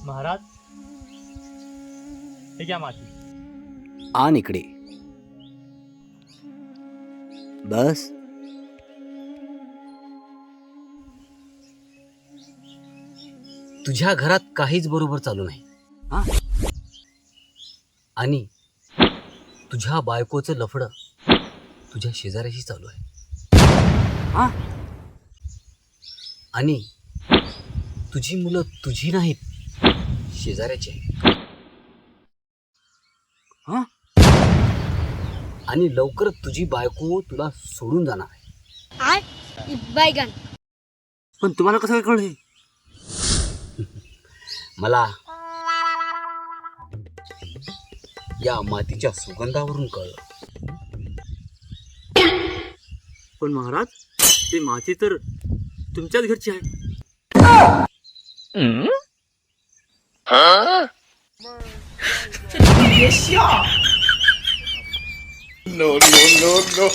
महाराज, हे घ्या माती. आण इकडे. बस. तुझ्या घरात काहीच बरोबर चालू नाही हा? आणि तुझ्या बायकोचं लफडं तुझ्या शेजाऱ्याशी चालू आहे हा? आणि तुझी मुलं तुझी नाहीत, शेजाऱ्याची आहेत हा? आणि लवकर तुझी बायको तुला सोडून जाणार आहे. पण तुम्हाला कसं काय कळलं हे? मला या मातीच्या सुगंधावरून कळलं. पण महाराज, ते माती तर तुमच्याच घरची आहे. No, no, no, no.